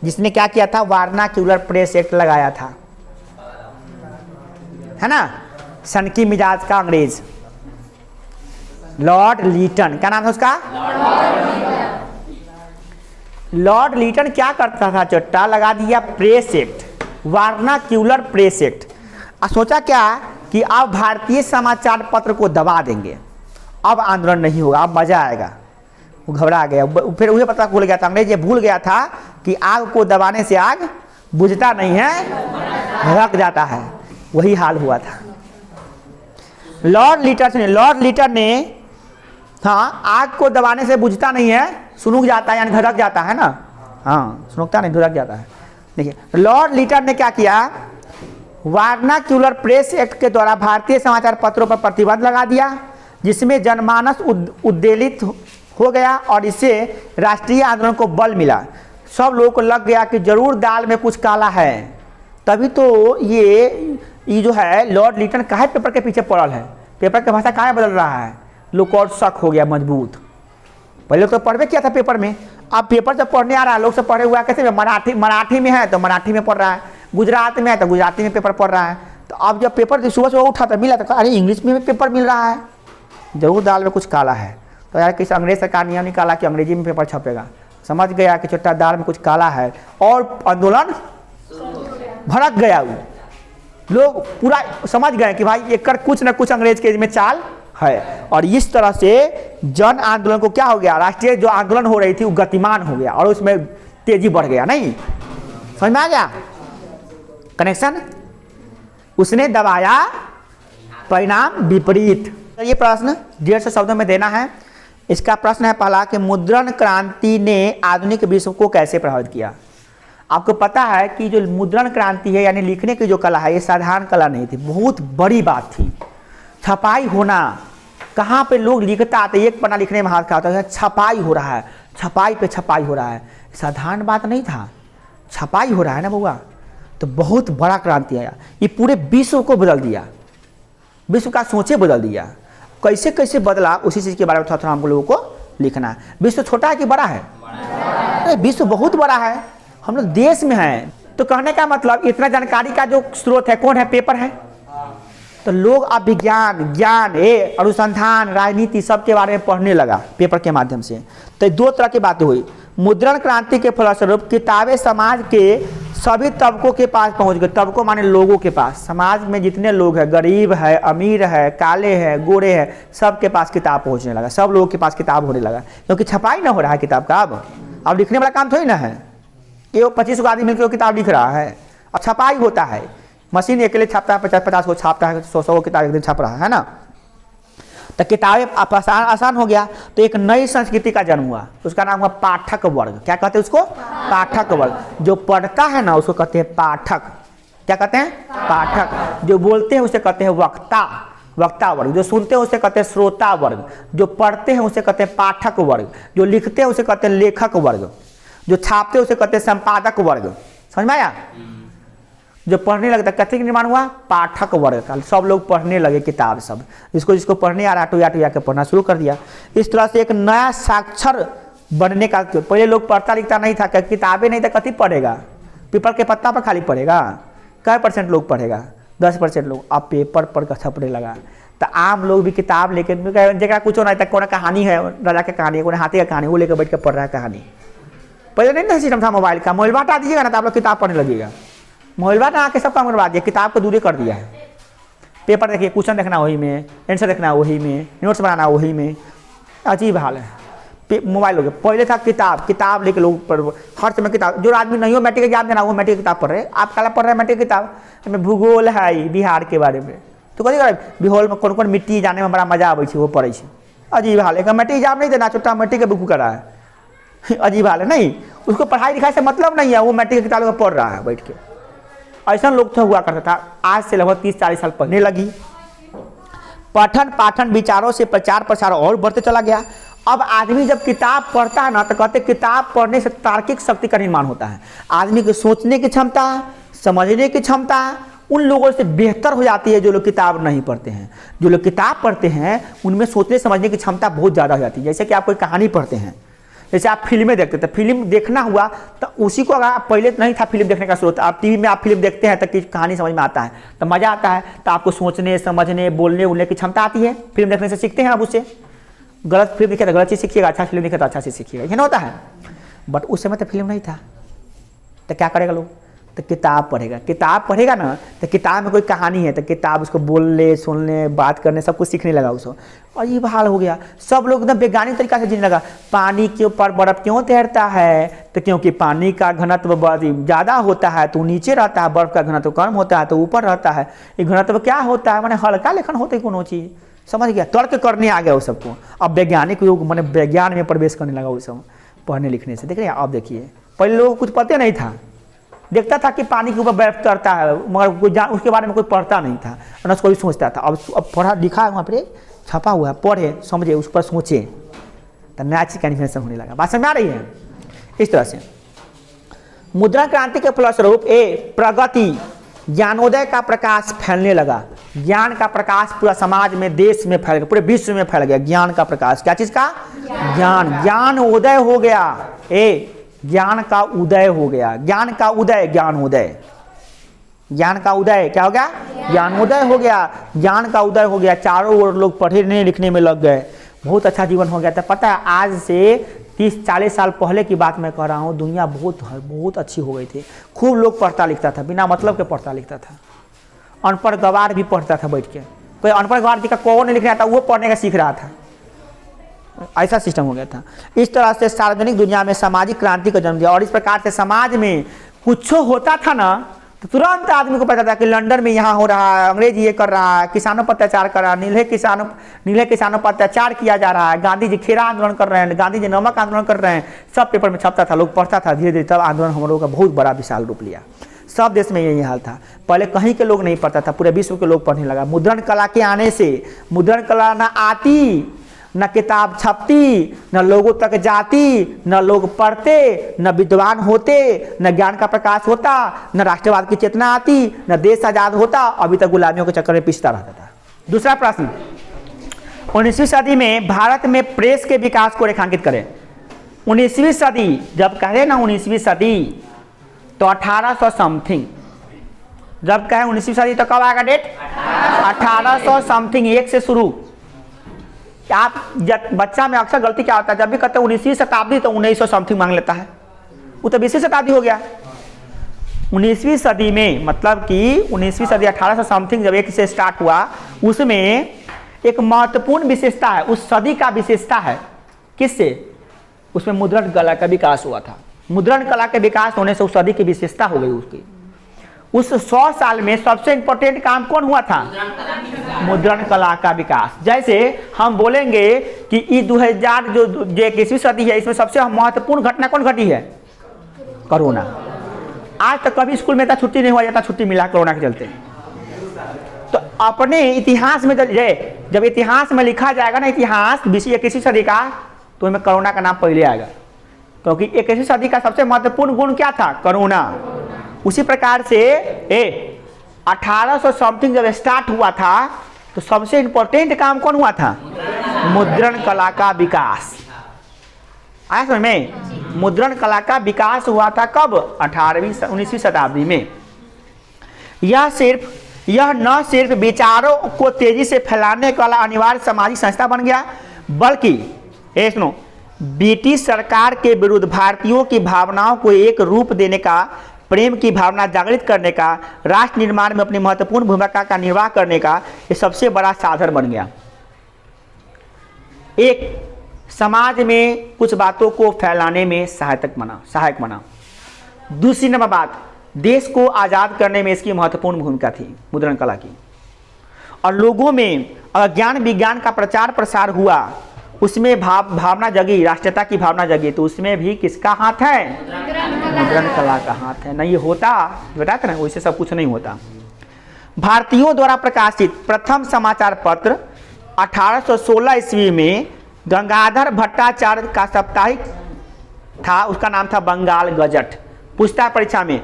जिसने क्या किया था, वार्नाक्यूलर प्रेस एक्ट लगाया था, है ना, सनकी मिजाज का अंग्रेज। लॉर्ड लिटन, क्या नाम है उसका? लॉर्ड लिटन क्या करता था, चट्टा लगा दिया प्रेस एक्ट, वार्नाक्यूलर प्रेस एक्ट। सोचा क्या कि अब भारतीय समाचार पत्र को दबा देंगे, अब आंदोलन नहीं होगा, अब मजा आएगा। वो घबरा गया, फिर उसे पता भूल गया था, अंग्रेज ये भूल गया था कि आग को दबाने से आग बुझता नहीं है, भड़क जाता है, वही हाल हुआ था। लॉर्ड लिटन ने हाँ, आग को दबाने से बुझता नहीं है, सुनुक जाता है, यानी धड़क जाता है ना, हाँ सुनुकता नहीं, धड़क जाता है। देखिए लॉर्ड लिटन ने क्या किया, वार्नाक्यूलर प्रेस एक्ट के द्वारा भारतीय समाचार पत्रों पर प्रतिबंध लगा दिया, जिसमें जनमानस उद्वेलित हो गया और इससे राष्ट्रीय आंदोलन को बल मिला। सब लोगों को लग गया कि जरूर दाल में कुछ काला है, तभी तो ये जो है लॉर्ड लिटन काहे पेपर के पीछे पड़ल है, पेपर की भाषा काहे बदल रहा है, लोग और शक हो गया मजबूत। पहले तो पढ़वे किया था पेपर में, अब पेपर जब पढ़ने आ रहा है, लोग सब पढ़े हुआ कैसे, मराठी में है तो मराठी में पढ़ रहा है, गुजरात में है तो गुजराती में पेपर पढ़ रहा है। तो अब जब पेपर सुबह सुबह उठा था मिला था, अरे इंग्लिश में भी पेपर मिल रहा है, जरूर दाल में कुछ काला है। तो यार किसी अंग्रेज सरकार नियम निकाला कि अंग्रेजी में पेपर छपेगा, समझ गया कि छोटा दाल में कुछ काला है और आंदोलन भड़क गया। लोग पूरा समझ गए कि भाई एक कुछ न कुछ अंग्रेज के में चाल है, और इस तरह से जन आंदोलन को क्या हो गया, राष्ट्रीय जो आंदोलन हो रही थी वो गतिमान हो गया और उसमें तेजी बढ़ गया। नहीं समझ में आ गया कनेक्शन, उसने दबाया परिणाम विपरीत। ये प्रश्न 150 शब्दों में देना है। इसका प्रश्न है पहला कि मुद्रण क्रांति ने आधुनिक विश्व को कैसे प्रभावित किया। आपको पता है कि जो मुद्रण क्रांति है यानी लिखने की जो कला है, ये साधारण कला नहीं थी, बहुत बड़ी बात थी। छपाई होना, कहाँ पे लोग लिखता थे, एक पन्ना लिखने में हाथ खाता है, छपाई हो रहा है, छपाई पे छपाई हो रहा है, साधारण बात नहीं था, छपाई हो रहा है ना बउआ, तो बहुत बड़ा क्रांति आया। ये पूरे विश्व को बदल दिया, विश्व का सोचे बदल दिया। कैसे कैसे बदला उसी चीज़ के बारे में थोड़ा थोड़ा हम लोगों को लिखना है। विश्व छोटा है कि बड़ा है? नहीं, विश्व बहुत बड़ा है, हम लोग देश में हैं। तो कहने का मतलब इतना जानकारी का जो स्रोत है कौन है, पेपर है। तो लोग अब विज्ञान, ज्ञान, अनुसंधान, राजनीति सब के बारे में पढ़ने लगा पेपर के माध्यम से। तो दो तरह की बातें हुई। मुद्रण क्रांति के फलस्वरूप किताबें समाज के सभी तबकों के पास पहुंच गए। तबकों माने लोगों के पास, समाज में जितने लोग हैं, गरीब है, अमीर है, काले हैं, गोरे हैं, सबके पास किताब पहुंचने लगा, सब लोगों के पास किताब होने लगा, क्योंकि छपाई ना हो रहा है किताब का। अब लिखने वाला काम थोड़ी ना है कि वो 25 आदमी मिलकर किताब लिख रहा है, अब छपाई होता है, मशीन अकेले छापता है, 50-50 को छापता है, 100-100 किताब एक दिन छाप रहा है ना। तो किताबें आसान हो गया। तो एक नई संस्कृति का जन्म हुआ, उसका नाम हुआ पाठक वर्ग। क्या कहते हैं उसको? पाठक वर्ग। जो पढ़ता है ना उसको कहते हैं पाठक। क्या कहते हैं? पाठक। जो बोलते हैं उसे कहते हैं वक्ता, वक्ता वर्ग। जो सुनते हैं उसे कहते हैं श्रोता वर्ग। जो पढ़ते हैं उसे कहते हैं पाठक वर्ग। जो लिखते हैं उसे कहते हैं लेखक वर्ग। जो छापते हैं उसे कहते हैं संपादक वर्ग। समझ में आया? जो पढ़ने लगता, कैसे निर्माण हुआ? पाठक वर्ग का। सब लोग पढ़ने लगे किताब, सब जिसको पढ़ने आ रहा टुया के पढ़ना शुरू कर दिया। इस तरह से एक नया साक्षर बनने का। पहले लोग पढ़ता लिखता नहीं था, क्या किताबें नहीं था, कथी पढ़ेगा? पेपर के पत्ता पर खाली पढ़ेगा। कै % लोग पढ़ेगा? 10% लोग। अब पेपर पढ़ कर छपने लगा। तो आम लोग भी किताब लेके, जगह कुछ नहीं था, कौन कहानी है, राजा की कहानी, कौन हाथी का कहानी, वो लेकर बैठ कर पढ़ रहा है कहानी। पहले नहीं था सिस्टम था मोबाइल का, मोबाइल हटा दीजिएगा ना तो आप लोग किताब पढ़ने लगेगा। मोबाइल ना आके सब काम करवा दिया, किताब को दूरी कर दिया है। पेपर देखिए, क्वेश्चन देखना वही में, आंसर देखना वही में, नोट्स बनाना वही में, अजीब हाल है। मोबाइल हो गया। पहले था किताब, किताब लेके लोग पढ़, हर समय किताब। जो आदमी नहीं हो मैट्रिक एग्जाम देना, वो मैट्रिक किताब पढ़ रहे। आप काला पढ़ रहे हैं मैट्रिक किताब में? भूगोल है बिहार के बारे में, तो कथी करे, बिहार में कौन कौन मिट्टी जाने में बड़ा मजा आवे, वो पढ़े। अजीब हाल है। मैट्रिक एग्जाम नहीं देना, छोटा मैट्रिक के बुक करा है, अजीब हाल है। नहीं, उसको पढ़ाई लिखाई से मतलब नहीं है, वो मैट्रिक की किताब पढ़ रहा है बैठ के। ऐसा लोग तो हुआ करता था। आज से लगभग 30-40 साल पढ़ने लगी। पठन पाठन विचारों से प्रचार प्रसार और बढ़ते चला गया। अब आदमी जब किताब पढ़ता है ना तो कहते किताब पढ़ने से तार्किक शक्ति का निर्माण होता है। आदमी की सोचने की क्षमता, समझने की क्षमता उन लोगों से बेहतर हो जाती है जो लोग किताब नहीं पढ़ते हैं। जो लोग किताब पढ़ते हैं उनमें सोचने समझने की क्षमता बहुत ज़्यादा हो जाती है। जैसे कि आप कोई कहानी पढ़ते हैं, जैसे आप फिल्में देखते थे, फिल्म देखना हुआ तो उसी को, अगर पहले नहीं था फिल्म देखने का स्रोत, आप टीवी में आप फिल्म देखते हैं तो कि कहानी समझ में आता है तो मज़ा आता है, तो आपको सोचने समझने बोलने उलने की क्षमता आती है। फिल्म देखने से सीखते हैं आप उससे। गलत फिल्म दिखे तो गलत चीज़ सीखिएगा, अच्छा फिल्म दिखे तो अच्छा चीज़ सीखिएगा, ये ना होता है। बट उस समय तो फिल्म नहीं था, तो क्या करेगा लोग? तो किताब पढ़ेगा। किताब पढ़ेगा ना तो किताब में कोई कहानी है तो किताब उसको बोलने सुनने बात करने सब कुछ सीखने लगा उसको। और ये हाल हो गया। सब लोग एकदम वैज्ञानिक तरीका से जीने लगा। पानी के ऊपर बर्फ क्यों तैरता है? तो क्योंकि पानी का घनत्व ज़्यादा होता है तो नीचे रहता है, बर्फ का घनत्व कम होता है तो ऊपर रहता है। ये घनत्व क्या होता है? मैंने हल्का लेखन होता है कोनो चीज़, समझ गया? तर्क करने आ गया वो सबको। अब वैज्ञानिक लोग मैंने विज्ञान में प्रवेश करने लगा वो सब पढ़ने लिखने से। देख रहे हैं? अब देखिए, पहले लोगों को कुछ पता नहीं था, देखता था कि पानी के ऊपर बर्फ तैरता है मगर कोई उसके बारे में कोई पढ़ता नहीं था, न कोई सोचता था। अब पढ़ा लिखा है वहाँ पर, छपा हुआ है, पढ़े समझे उस पर सोचे तो नया चीज का इन्वेंशन होने लगा। बात समझ में आ रही है? इस तरह से मुद्रण क्रांति के फलस्वरूप प्रगति, ज्ञानोदय का प्रकाश फैलने लगा। ज्ञान का प्रकाश पूरा समाज में, देश में फैल गया, पूरे विश्व में फैल गया। ज्ञान का प्रकाश, क्या चीज का? ज्ञान उदय हो गया। ज्ञान का उदय हो गया। ज्ञान का उदय, ज्ञानोदय। ज्ञान का उदय क्या हो गया? ज्ञानोदय हो गया। ज्ञान का उदय हो गया, चारों ओर लोग पढ़ने लिखने में लग गए, बहुत अच्छा जीवन हो गया था। पता है आज से 30-40 साल पहले की बात मैं कह रहा हूँ, दुनिया बहुत अच्छी हो गई थी। खूब लोग पढ़ता लिखता था, बिना मतलब के पढ़ता लिखता था। अनपढ़ गवार भी पढ़ता था बैठ के। कोई अनपढ़ गवार जी का कौन नहीं लिख रहा था, वो पढ़ने का सीख रहा था। ऐसा सिस्टम हो गया था। इस तरह से सार्वजनिक दुनिया में सामाजिक क्रांति का जन्म दिया। और इस प्रकार से समाज में कुछ होता था ना, तो तुरंत आदमी को पता था कि लंदन में यहाँ हो रहा है, अंग्रेज ये कर रहा है, किसानों पर अत्याचार कर रहा है, नीले किसानों पर अत्याचार किया जा रहा है, गांधी जी खेरा आंदोलन कर रहे हैं, गांधी जी नमक आंदोलन कर रहे हैं। सब पेपर में छपता था, लोग पढ़ता था। धीरे धीरे तब आंदोलन हम लोगों का बहुत बड़ा विशाल रूप लिया। सब देश में यही हाल था। पहले कहीं के लोग नहीं पढ़ता था, पूरे विश्व के लोग पढ़ने लगा। मुद्रण कला के आने से, मुद्रण कला ना आती, न किताब छपती, न लोगों तक जाती, न लोग पढ़ते, न विद्वान होते, न ज्ञान का प्रकाश होता, न राष्ट्रवाद की चेतना आती, न देश आजाद होता। अभी तक गुलामियों के चक्कर में पिसता रहता था। दूसरा प्रश्न, 19वीं सदी में भारत में प्रेस के विकास को रेखांकित करें। 19वीं सदी जब कहे ना 19वीं सदी, तो 1800 समथिंग। जब कहे 19वीं सदी तो कब आएगा डेट? 1800 समथिंग, एक से शुरू। आप बच्चा में अक्सर गलती क्या होता है, जब भी कहते हैं 19वीं शताब्दी तो 1900 समथिंग मांग लेता है। वो तो 20वीं शताब्दी हो गया। 19वीं सदी में मतलब कि 19वीं सदी 1800 समथिंग जब एक से स्टार्ट हुआ, उसमें एक महत्वपूर्ण विशेषता है, उस सदी का विशेषता है। किससे? उसमें मुद्रण कला का विकास हुआ था। मुद्रण कला के विकास होने से उस सदी की विशेषता हो गई उसकी। उस 100 साल में सबसे इंपॉर्टेंट काम कौन हुआ था? मुद्रण कला का विकास। जैसे हम बोलेंगे कि 2000 जो 21वीं सदी है, इसमें सबसे महत्वपूर्ण घटना कौन घटी है? कोरोना। आज तक कभी स्कूल में इतना छुट्टी नहीं हुआ जाता, छुट्टी मिला कोरोना के चलते। तो अपने इतिहास में जब इतिहास में लिखा जाएगा ना, इतिहास 21वीं सदी का, तो इसमें कोरोना का नाम पहले आएगा, क्योंकि 21वीं सदी का सबसे महत्वपूर्ण गुण क्या था? कोरोना। उसी प्रकार से 1800 समथिंग जब स्टार्ट हुआ था, तो सबसे इंपॉर्टेंट काम कौन हुआ था? मुद्रण कला का विकास। आया समझ में? मुद्रण कला का विकास हुआ था कब? 19वीं शताब्दी में। यह न सिर्फ विचारों को तेजी से फैलाने वाला अनिवार्य सामाजिक संस्था बन गया, बल्कि सुनो, ब्रिटिश सरकार के विरुद्ध भारतीयों की भावनाओं को एक रूप देने का, प्रेम की भावना जागृत करने का, राष्ट्र निर्माण में अपनी महत्वपूर्ण भूमिका का निर्वाह करने का ये सबसे बड़ा साधन बन गया। एक समाज में कुछ बातों को फैलाने में सहायक बना। दूसरी नंबर बात, देश को आज़ाद करने में इसकी महत्वपूर्ण भूमिका थी मुद्रण कला की। और लोगों में अगर ज्ञान विज्ञान का प्रचार प्रसार हुआ, उसमें भावना जगी, राष्ट्रीयता की भावना जगी, तो उसमें भी किसका हाथ है? मुद्रण कला का हाथ है। नहीं होता, बताते ना, वैसे सब कुछ नहीं होता। भारतीयों द्वारा प्रकाशित प्रथम समाचार पत्र 1816 ईस्वी में गंगाधर भट्टाचार्य का साप्ताहिक था, उसका नाम था बंगाल गजट। पूछता है परीक्षा में,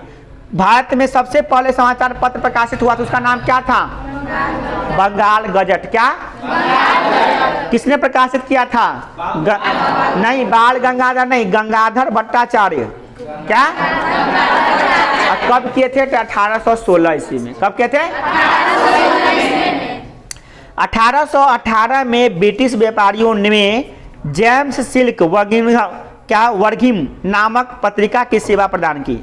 भारत में सबसे पहले समाचार पत्र प्रकाशित हुआ तो उसका नाम क्या था? बंगाल गजट। क्या? किसने प्रकाशित किया था? नहीं, बाल गंगाधर नहीं, गंगाधर भट्टाचार्य। क्या? कब किए थे? 1816 ईस्वी में। कब किए थे? 1818 में ब्रिटिश व्यापारियों ने जेम्स सिल्क वर्गिम नामक पत्रिका की सेवा प्रदान की।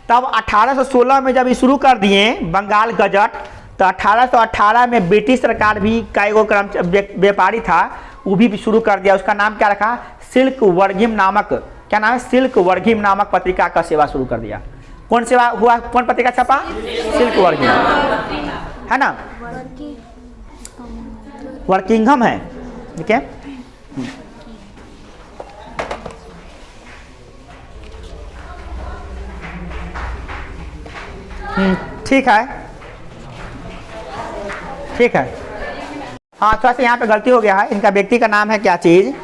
तब 1816 में जब ये शुरू कर दिए बंगाल गजट, तो 1818 में ब्रिटिश सरकार भी कई गो व्यापारी था, वो भी शुरू कर दिया। उसका नाम क्या रखा? सिल्क वर्गिम नामक, क्या नाम है? सिल्क वर्गिम नामक पत्रिका का सेवा शुरू कर दिया। कौन सेवा हुआ? कौन पत्रिका छपा? सिल्क वर्गिम, है ना? वर्किंघम है, ठीक है। ठीक है, ठीक है। हाँ, थोड़ा सा यहाँ पे गलती हो गया है। इनका व्यक्ति का नाम है क्या चीज?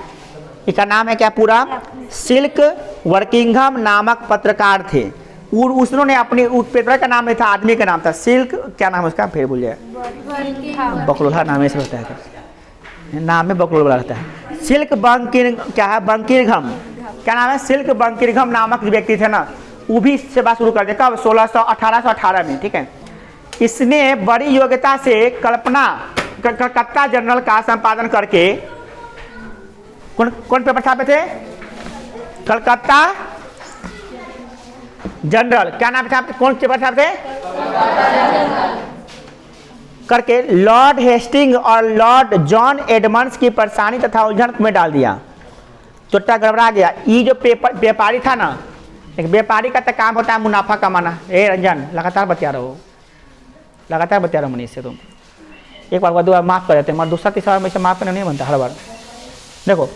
इसका नाम है क्या पूरा? सिल्क वर्किंघम नामक पत्रकार थे। उन्होंने अपने उस पेपर का नाम नहीं था, आदमी का नाम था सिल्क, क्या नाम है उसका फिर भूल जाए, बकलोला नाम ऐसे होता है, नाम में बकलोला रहता है। सिल्क बंकिर क्या है? बंकिरघम, क्या नाम है? सिल्क बंकिरघम नामक व्यक्ति थे ना, वो भी सेवा शुरू कर दिया कब? 1818 में, ठीक है। इसने बड़ी योग्यता से कलकत्ता जनरल का संपादन करके कौन पेपर छापे थे? कलकत्ता जनरल, क्या नाम छापते? कौन पेपर छापते करके लॉर्ड हेस्टिंग और लॉर्ड जॉन एडमंड्स की परेशानी तथा उलझन में डाल दिया। चोट्टा गड़बड़ा गया। ये जो पेपर व्यापारी था ना, एक व्यापारी का तो काम होता है मुनाफा कमाना। ए रंजन लगातार बता रहो मनीष से, तुम एक बार दो बार माफ़ कर देते हैं, मगर दूसरा तीसरा बार माफ़ करना नहीं बनता हर बार। देखो,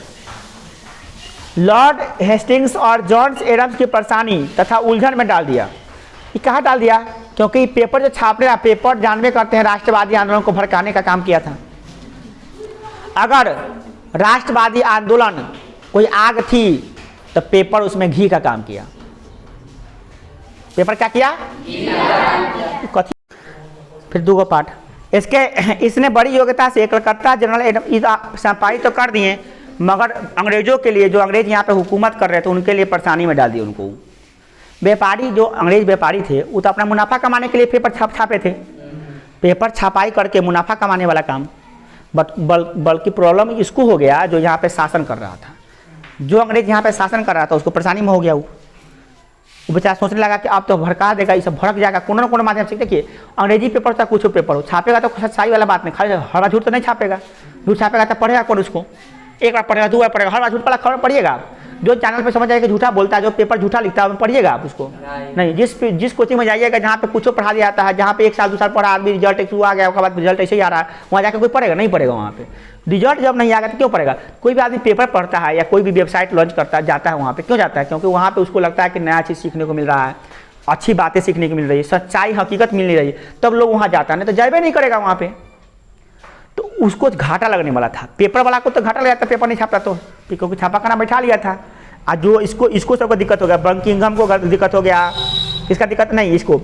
लॉर्ड हेस्टिंग्स और जॉन एडम्स की परेशानी तथा उलझन में डाल दिया। ये कहाँ डाल दिया? क्योंकि पेपर जो छापने का, पेपर जानवे करते हैं राष्ट्रवादी आंदोलन को भड़काने का काम किया था। अगर राष्ट्रवादी आंदोलन कोई आग थी तो पेपर उसमें घी का काम किया। पेपर क्या किया? कथी? फिर दूगो पाठ इसने बड़ी योग्यता से कलकत्ता जनरल संपादित तो कर दिए, मगर अंग्रेजों के लिए, जो अंग्रेज यहाँ पे हुकूमत कर रहे थे, उनके लिए परेशानी में डाल दिए उनको। व्यापारी, जो अंग्रेज व्यापारी थे, वो तो अपना मुनाफा कमाने के लिए पेपर छापे थे, पेपर छापाई करके मुनाफा कमाने वाला काम। बल्कि प्रॉब्लम इसको हो गया जो यहाँ पे शासन कर रहा था, जो अंग्रेज यहाँ पे शासन कर रहा था, उसको परेशानी में हो गया। वो बेचारा सोचने लगा कि अब तो भड़का देगा, ये सब भड़क जाएगा कोनो न कोनो माध्यम से। देखिए, अंग्रेजी पेपर चाहे कुछ पेपर हो, छापेगा तो सच्चाई वाला बात नहीं, खाली हर झूठ तो नहीं छापेगा। झूठ छापेगा तो पढ़ेगा कौन उसको? एक बार पढ़ेगा, दो बार पढ़ेगा, हर बार झूठ वाला खबर पढ़िएगा। जो चैनल पे समझ आएगा कि झूठा बोलता है, जो पेपर झूठा लिखता है, पढ़िएगा आप उसको? नहीं। जिस कोचिंग में जाइएगा जहाँ पे कुछ पढ़ा दिया जाता है, जहाँ पे 1 साल 2 साल पढ़ा आदमी, रिजल्ट एक आ गया, उसके बाद रिजल्ट ऐसे ही आ रहा है, वहाँ जाकर कोई पढ़ेगा? नहीं पढ़ेगा। वहाँ पे रिजल्ट जब नहीं आएगा तो क्यों पढ़ेगा? कोई भी आदमी पेपर पढ़ता है या कोई भी वेबसाइट लॉन्च करता है, जाता है वहाँ पे, क्यों जाता है? क्योंकि वहाँ पे उसको लगता है कि नया चीज़ सीखने को मिल रहा है, अच्छी बातें सीखने को मिल रही है, सच्चाई हकीकत मिल रही है, तब लोग वहाँ जाता है, नहीं तो जाए नहीं करेगा वहाँ पे। तो उसको घाटा लगने वाला था, पेपर वाला को तो घाटा लग जाता, पेपर नहीं छापता तो, क्योंकि छापा खाना बैठा लिया था। आज जो इसको सबको दिक्कत हो गया, बंकिंघम को दिक्कत हो गया, इसका दिक्कत नहीं, इसको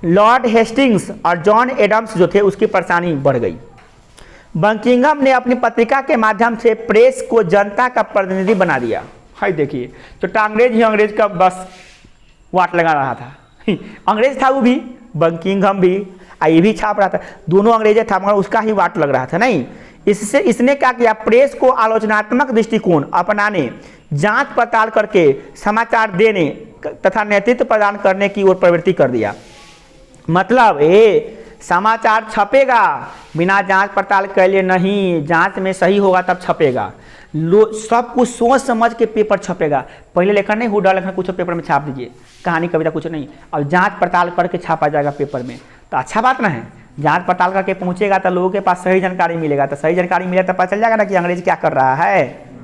लॉर्ड हेस्टिंग्स और जॉन एडम्स जो थे उसकी परेशानी बढ़ गई। बंकिंघम ने अपनी पत्रिका के माध्यम से प्रेस को जनता का प्रतिनिधि बना दिया। हाय देखिए, तो अंग्रेज ही अंग्रेज का बस वाट लगा रहा था। अंग्रेज था वो भी, बंकिंघम भी, ये भी छाप रहा था, दोनों अंग्रेज था, मगर उसका ही वाट लग रहा था। नहीं, इसने क्या किया? प्रेस को आलोचनात्मक दृष्टिकोण अपनाने, जांच पड़ताल करके समाचार देने तथा नेतृत्व प्रदान करने की ओर प्रवृत्ति कर दिया। मतलब समाचार छपेगा, बिना जांच पड़ताल के लिए नहीं, जांच में सही होगा तब छपेगा। सब कुछ सोच समझ के पेपर छपेगा। पहले लेखन नहीं, हुडा लेखन कुछ पेपर में छाप दीजिए, कहानी कविता कुछ नहीं, अब जांच पड़ताल करके छापा जाएगा पेपर में, तो अच्छा बात ना है। जांच पड़ताल करके पहुंचेगा तो लोगों के पास सही जानकारी मिलेगा, तो सही जानकारी मिलेगा तो पता चल जाएगा ना कि अंग्रेज क्या कर रहा है,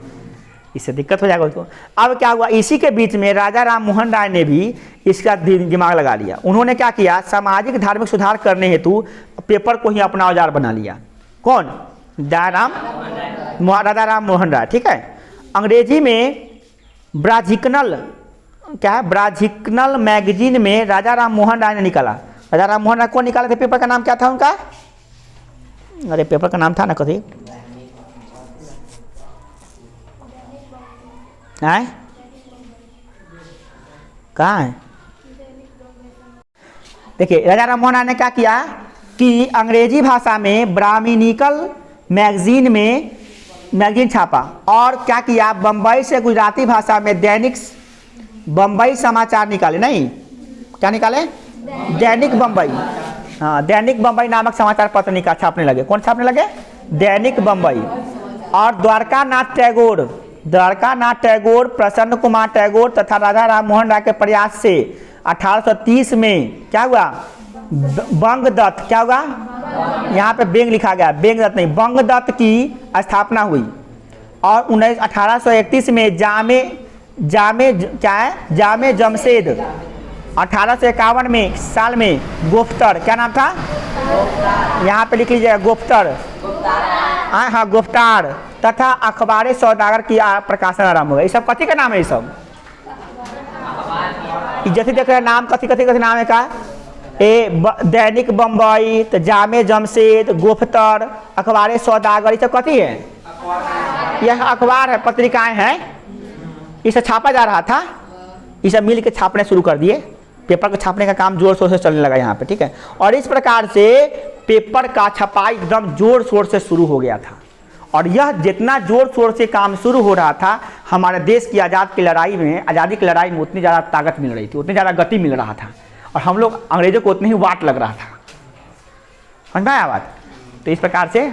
इससे दिक्कत हो जाएगा उसको। अब क्या हुआ, इसी के बीच में राजा राम मोहन राय ने भी इसका दिमाग लगा लिया। उन्होंने क्या किया? सामाजिक धार्मिक सुधार करने हेतु पेपर को ही अपना औजार बना लिया। कौन? राजा राम मोहन राय, ठीक है। अंग्रेजी में ब्राजिकनल, क्या है? ब्राजिकनल मैगजीन में राजा राम मोहन राय ने निकाला। राजा राम मोहन राय कौन निकाले थे? पेपर का नाम क्या था उनका? अरे पेपर का नाम था ना कभी, कहाँ है? देखिए, राजा राम मोहन राय ने क्या किया कि अंग्रेजी भाषा में ब्राह्मणिकल मैगजीन छापा, और क्या किया? बम्बई से गुजराती भाषा में दैनिक बम्बई समाचार निकाले। नहीं, क्या निकाले? दैनिक बम्बई। हाँ, दैनिक बम्बई नामक समाचार पत्र छापने लगे। कौन छापने लगे? दैनिक बम्बई। और द्वारकानाथ टैगोर, प्रसन्न कुमार टैगोर तथा राजा राम मोहन राय के प्रयास से 1830 में क्या हुआ? बंगदत्त, क्या हुआ? यहाँ पे बेंग लिखा गया, बेंगदत्त नहीं, बंगदत्त की स्थापना हुई। और 1831 में जामे जमशेद, 1851 में साल में गोफ्तर, क्या नाम था? यहाँ पे लिख लीजिएगा, गोफ्तर। हाँ, गोफ्तार। तथा अखबार सौदागर की प्रकाशन आरंभ हो गया। ये सब कथी का नाम है? ये सब जैसे देख रहे नाम कथी कथी कथी नाम है का? दैनिक बम्बई, तो जामे जमशेद, गुफ्तर, अखबार सौदागर, ये सब कथी है? यह अखबार है, पत्रिकाएं हैं, इसे छापा जा रहा था। ये सब मिल के छापने शुरू कर दिए। पेपर को छापने का काम जोर शोर से चलने लगा यहाँ पे, ठीक है। और इस प्रकार से पेपर का छपाई एकदम जोर शोर से शुरू हो गया था। और यह जितना जोर शोर से काम शुरू हो रहा था, हमारे देश की आज़ादी की लड़ाई में उतनी ज़्यादा ताकत मिल रही थी, उतनी ज़्यादा गति मिल रहा था, और हम लोग अंग्रेजों को उतनी ही वाट लग रहा था। समझ में आया बात? तो इस प्रकार से